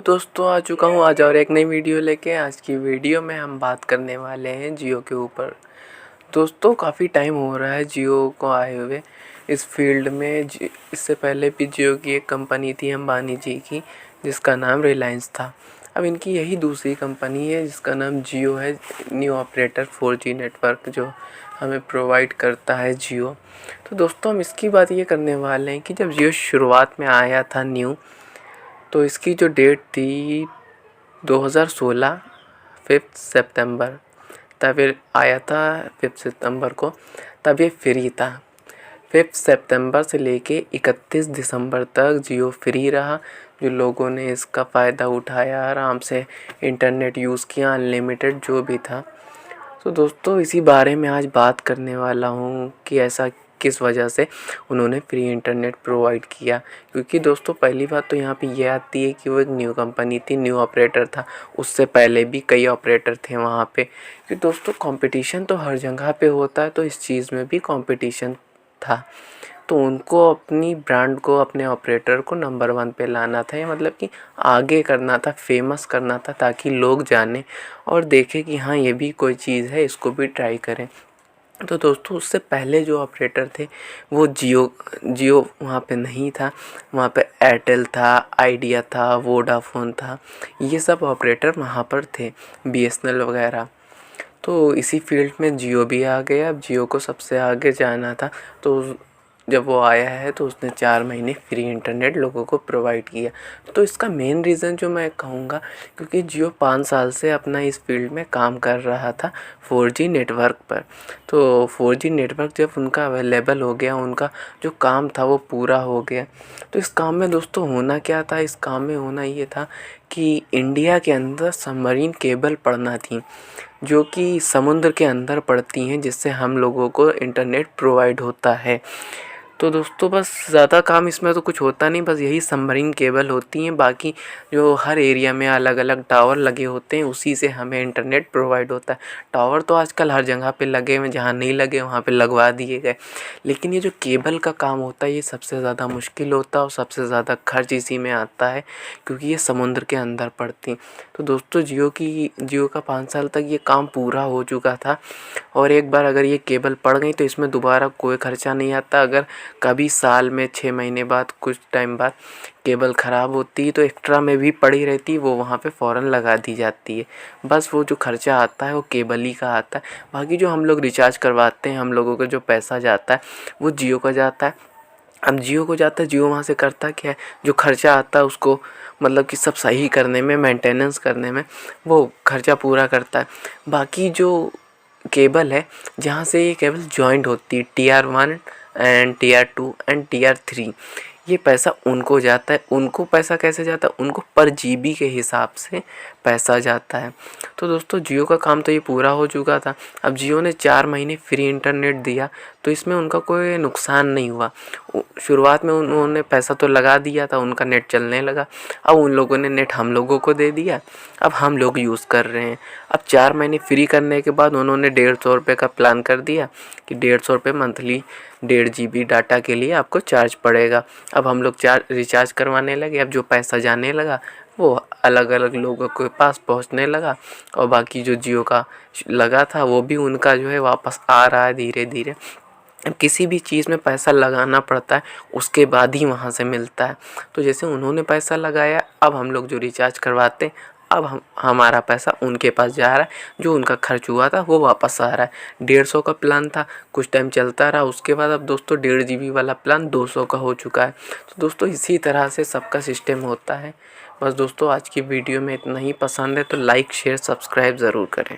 दोस्तों आ चुका हूँ आज और एक नई वीडियो लेके। आज की वीडियो में हम बात करने वाले हैं जियो के ऊपर। दोस्तों काफ़ी टाइम हो रहा है जियो को आए हुए इस फील्ड में। इससे पहले भी जियो की एक कंपनी थी अंबानी जी की, जिसका नाम रिलायंस था। अब इनकी यही दूसरी कंपनी है जिसका नाम जियो है। न्यू ऑपरेटर 4G नेटवर्क जो हमें प्रोवाइड करता है जियो। तो दोस्तों हम इसकी बात ये करने वाले हैं कि जब जियो शुरुआत में आया था न्यू, तो इसकी जो डेट थी 2016 5 सितंबर, तब ये आया था 5 सितंबर को। तब ये फ्री था। 5 सितंबर से लेके 31 दिसंबर तक जियो फ्री रहा। जो लोगों ने इसका फ़ायदा उठाया, आराम से इंटरनेट यूज़ किया, अनलिमिटेड जो भी था। तो दोस्तों इसी बारे में आज बात करने वाला हूँ कि ऐसा किस वजह से उन्होंने फ्री इंटरनेट प्रोवाइड किया। क्योंकि दोस्तों पहली बात तो यहाँ पे ये आती है कि वो एक न्यू कंपनी थी, न्यू ऑपरेटर था। उससे पहले भी कई ऑपरेटर थे वहाँ पे। कि दोस्तों कंपटीशन तो हर जगह पे होता है, तो इस चीज़ में भी कंपटीशन था। तो उनको अपनी ब्रांड को, अपने ऑपरेटर को नंबर 1 पे लाना था, या मतलब कि आगे करना था, फेमस करना था, ताकि लोग जाने और देखें कि हाँ ये भी कोई चीज़ है, इसको भी ट्राई करें। तो दोस्तों उससे पहले जो ऑपरेटर थे वो जियो वहाँ पे नहीं था। वहाँ पे एयरटेल था, आइडिया था, वोडाफोन था, ये सब ऑपरेटर वहाँ पर थे, बीएसएनएल वगैरह। तो इसी फील्ड में जियो भी आ गया। अब जियो को सबसे आगे जाना था, तो जब वो आया है तो उसने 4 महीने फ्री इंटरनेट लोगों को प्रोवाइड किया। तो इसका मेन रीज़न जो मैं कहूँगा, क्योंकि जियो 5 साल से अपना इस फील्ड में काम कर रहा था 4G नेटवर्क पर। तो 4G नेटवर्क जब उनका अवेलेबल हो गया, उनका जो काम था वो पूरा हो गया। तो इस काम में दोस्तों होना क्या था, इस काम में होना ये था कि इंडिया के अंदर सबमरीन केबल पड़ना थी, जो कि समुद्र के अंदर पड़ती हैं, जिससे हम लोगों को इंटरनेट प्रोवाइड होता है। तो दोस्तों बस ज़्यादा काम इसमें तो कुछ होता नहीं, बस यही सबमरीन केबल होती हैं। बाकी जो हर एरिया में अलग अलग टावर लगे होते हैं, उसी से हमें इंटरनेट प्रोवाइड होता है। टावर तो आजकल हर जगह पे लगे हुए हैं, जहाँ नहीं लगे वहाँ पे लगवा दिए गए। लेकिन ये जो केबल का काम होता है, ये सबसे ज़्यादा मुश्किल होता है और सबसे ज़्यादा खर्च इसी में आता है, क्योंकि ये समुद्र के अंदर पड़ती। तो दोस्तों जियो का 5 साल तक ये काम पूरा हो चुका था। और एक बार अगर ये केबल पड़ गई तो इसमें दोबारा कोई खर्चा नहीं आता। अगर कभी साल में 6 महीने बाद, कुछ टाइम बाद केबल ख़राब होती है, तो एक्स्ट्रा में भी पड़ी रहती है, वो वहाँ पे फ़ौरन लगा दी जाती है। बस वो जो खर्चा आता है वो केबल ही का आता है। बाकी जो हम लोग रिचार्ज करवाते हैं, हम लोगों का जो पैसा जाता है वो जियो का जाता है। अब जियो को जाता है, जियो वहाँ से करता क्या है, जो खर्चा आता है उसको मतलब कि सब सही करने में, मेंटेनेंस करने में वो खर्चा पूरा करता है। बाकी जो केबल है, जहाँ से ये केबल जॉइंट होती है, Tier 1 and Tier 2 and Tier 3, ये पैसा उनको जाता है। उनको पैसा कैसे जाता है, उनको पर जीबी के हिसाब से पैसा जाता है। तो दोस्तों जियो का काम तो ये पूरा हो चुका था। अब जियो ने 4 महीने फ्री इंटरनेट दिया, तो इसमें उनका कोई नुकसान नहीं हुआ। शुरुआत में उन्होंने पैसा तो लगा दिया था, उनका नेट चलने लगा। अब उन लोगों ने नेट हम लोगों को दे दिया, अब हम लोग यूज़ कर रहे हैं। अब 4 महीने फ्री करने के बाद उन्होंने 150 रुपये का प्लान कर दिया कि 150 रुपये मंथली 1.5 GB डाटा के लिए आपको चार्ज पड़ेगा। अब हम लोग रिचार्ज करवाने लगे। अब जो पैसा जाने लगा वो अलग अलग लोगों के पास पहुंचने लगा, और बाकी जो जियो का लगा था वो भी उनका जो है वापस आ रहा है धीरे धीरे। अब किसी भी चीज़ में पैसा लगाना पड़ता है, उसके बाद ही वहाँ से मिलता है। तो जैसे उन्होंने पैसा लगाया, अब हम लोग जो रिचार्ज करवाते हैं, अब हमारा पैसा उनके पास जा रहा है, जो उनका खर्च हुआ था वो वापस आ रहा है। 150 का प्लान था, कुछ टाइम चलता रहा, उसके बाद अब दोस्तों 1.5 GB वाला प्लान 200 का हो चुका है। तो दोस्तों इसी तरह से सबका सिस्टम होता है। बस दोस्तों आज की वीडियो में इतना ही। पसंद है तो लाइक, शेयर, सब्सक्राइब ज़रूर करें।